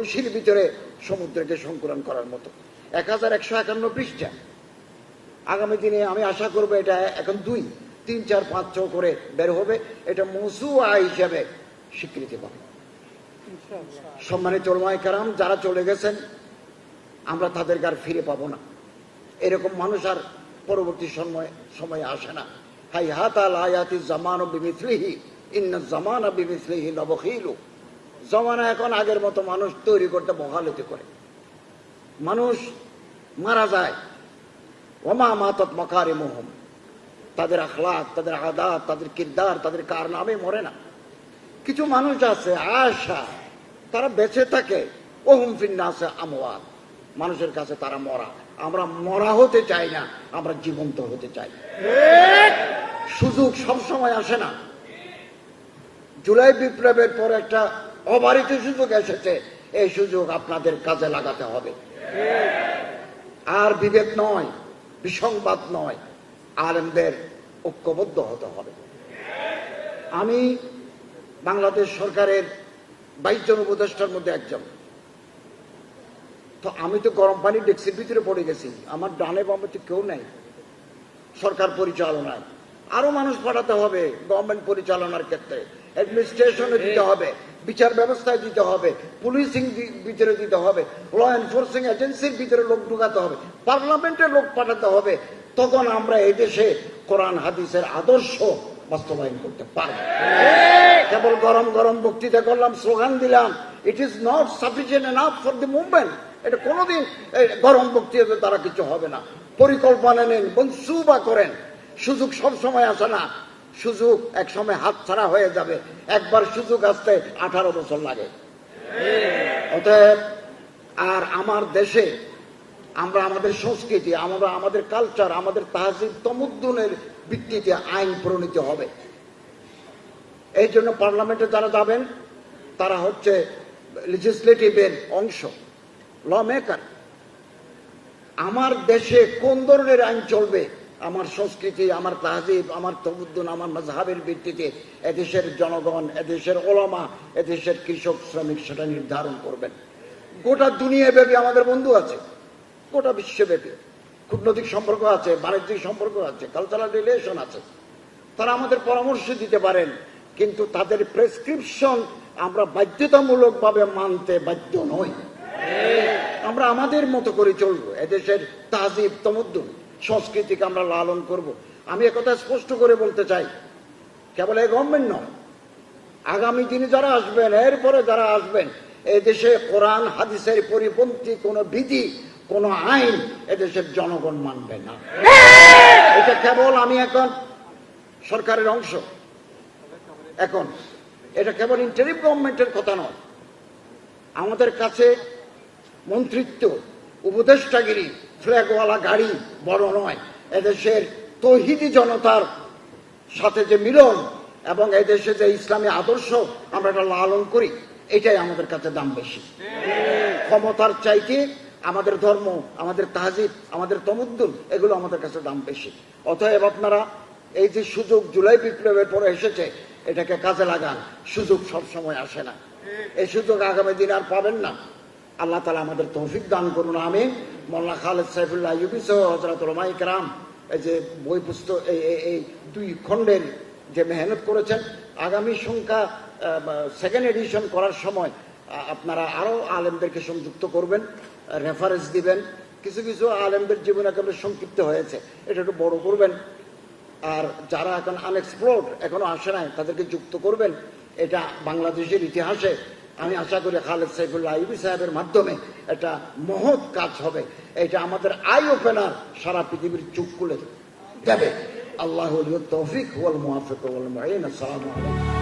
কলসির ভিতরে সমুদ্রকে সংকুলন করার মতো। 1151 পৃষ্ঠা। আগামী দিনে আমি আশা করবো এটা এখন 2, 3, 4, 5, 6 করে বের হবে, এটা মৌসুআ হিসেবে স্বীকৃতি পাবে। সম্মানিত উলামায়ে কেরাম যারা চলে গেছেন, আমরা তাদেরকে আর ফিরে পাবো না। এরকম মানুষ আর পরবর্তী সময়ে আসে না। হাইহাতা লা ইয়াতি জামানু বিমিসলিহি ইন্না জামানা বিমিসলিহি লাবখিলু। জামানা এখন আগের মতো মানুষ তৈরি করতে বহালতি করে। মানুষ মারা যায়, ওমা মাতাত মাকারিমুহুম, তাদের আখলাক, তাদের আদাত, তাদের কিরদার, তাদের কারনামে মরে না। কিছু মানুষ আছে আশা, তারা বেঁচে থাকে, ওহুম ফিন্নাসে আমওয়াত, মানুষের কাছে তারা মরা। আমরা মরা হতে চাই না, আমরা জীবন্ত হতে চাই। সুযোগ সবসময় আসে না। জুলাই বিপ্লবের পর একটা অবারিত সুযোগ এসেছে, এই সুযোগ আপনাদের কাজে লাগাতে হবে। আর বিভেদ নয়, বিসংবাদ নয়, আলেমদের ঐক্যবদ্ধ হতে হবে। আমি বাংলাদেশ সরকারের 22 জন উপদেষ্টার মধ্যে একজন। তো আমি তো গরম পানি ডেক্সির ভিতরে পড়ে গেছি, আমার ডানে বামে তো কেউ নাই। সরকার পরিচালনায় আরো মানুষ পাঠাতে হবে, গভর্নমেন্ট পরিচালনার ক্ষেত্রে অ্যাডমিনিস্ট্রেশনে দিতে হবে, বিচার ব্যবস্থায় দিতে হবে, পুলিশিং ভিতরে দিতে হবে, ল এনফোর্সিং এজেন্সির ভিতরে লোক ঢুকাতে হবে, পার্লামেন্টের লোক পাঠাতে হবে। তখন আমরা এই দেশে কোরআন হাদিসের আদর্শ বাস্তবায়ন করতে পারবো। কেবল গরম গরম বক্তৃতা করলাম, স্লোগান দিলাম, it is not sufficient enough for the movement. এটা কোনোদিন গরম বক্তৃতাতে তারা কিছু হবে না। পরিকল্পনা নেন, মনসুবা করেন। সুযোগ সব সময় আসে না, সুযোগ এক সময় হাতছাড়া হয়ে যাবে। একবার সুযোগ আসতে 18 বছর লাগে। অতএব আর আমার দেশে আমরা আমাদের সংস্কৃতি, আমরা আমাদের কালচার, আমাদের তাহজিব তমদ্দুনের ভিত্তিতে আইন প্রণীত হবে। এই জন্য পার্লামেন্টে যারা যাবেন তারা হচ্ছে লেজিসলেটিভের অংশ, ল মেকার। আমার দেশে কোন ধরনের আইন চলবে, আমার সংস্কৃতি, আমার তাহজিব, আমার তমদ্দুন, আমার মাযহাবের ভিত্তিতে এদেশের জনগণ, এদেশের ওলামা, এদেশের কৃষক শ্রমিক সেটা নির্ধারণ করবেন। গোটা দুনিয়াব্যাপী আমাদের বন্ধু আছে, গোটা বিশ্বব্যাপী কূটনৈতিক সম্পর্ক আছে, বাণিজ্যিক সম্পর্ক আছে, কালচারাল রিলেশন আছে। তারা আমাদের পরামর্শ দিতে পারেন, কিন্তু তাদের প্রেসক্রিপশন আমরা বাধ্যতামূলকভাবে মানতে বাধ্য নই। আমরা আমাদের মতো করে চলবো, এদেশের তাহজিব তমদ্দুন সংস্কৃতিকে আমরা লালন করব। আমি একথা স্পষ্ট করে বলতে চাই, কেবল এই গভর্নমেন্ট নয়, আগামী দিনে যারা আসবেন, এরপরে যারা আসবেন, এদেশে কোরআন হাদিসের পরিপন্থী কোন বিধি, কোন আইন এদেশের জনগণ মানবে না। এটা কেবল আমি এখন সরকারের অংশ, এখন এটা কেবল ইন্টারিম গভর্নমেন্টের কথা নয়। আমাদের কাছে মন্ত্রিত্ব, উপদেষ্টাগিরি, ফ্ল্যাগওয়ালা গাড়ি বড় নয়। এদেশের তৌহিদি জনতার সাথে যে মিলন এবং এদেশে যে ইসলামী আদর্শ আমরা এটা লালন করি, এটাই আমাদের কাছে দাম বেশি। ক্ষমতার চাইতে আমাদের ধর্ম, আমাদের তাহজিব, আমাদের তমদ্দুন, এগুলো আমাদের কাছে দাম বেশি। অতএব আপনারা এই যে সুযোগ জুলাই বিপ্লবের পরে এসেছে, এটাকে কাজে লাগান। সুযোগ সব সময় আসে না, এই সুযোগ আগামী দিন আর পাবেন না। আল্লাহ তাআলা আমাদের তৌফিক দান করুন, আমিন। মোল্লা খালেদ সাইফুল্লাহ আইয়ুবী সহ হযরত উলামায়ে কেরাম এই যে বই পুস্তক, এই 2 খণ্ডের যে মেহনত করেছেন, আগামী সংখ্যা সেকেন্ড এডিশন করার সময় আপনারা আরো আলেমদেরকে সংযুক্ত করবেন, রেফারেন্স দিবেন। কিছু কিছু আলেমদের জীবন একেবারে সংক্ষিপ্ত হয়েছে, এটা একটু বড় করবেন। আর যারা এখন আনএক্সপ্লোর্ড, এখনো আসে নাই, তাদেরকে যুক্ত করবেন। এটা বাংলাদেশের ইতিহাসে আমি আশা করি খালেদ সাইফুল্লাহ আইয়ুবী সাহেবের মাধ্যমে একটা মহৎ কাজ হবে। এটা আমাদের আই ওপেনার, সারা পৃথিবীর চোখ খুলে দেবে। আল্লাহু তৌফিক ওয়াল মুওয়াফিক ওয়াল মুঈন। আসসালামু আলাইকুম।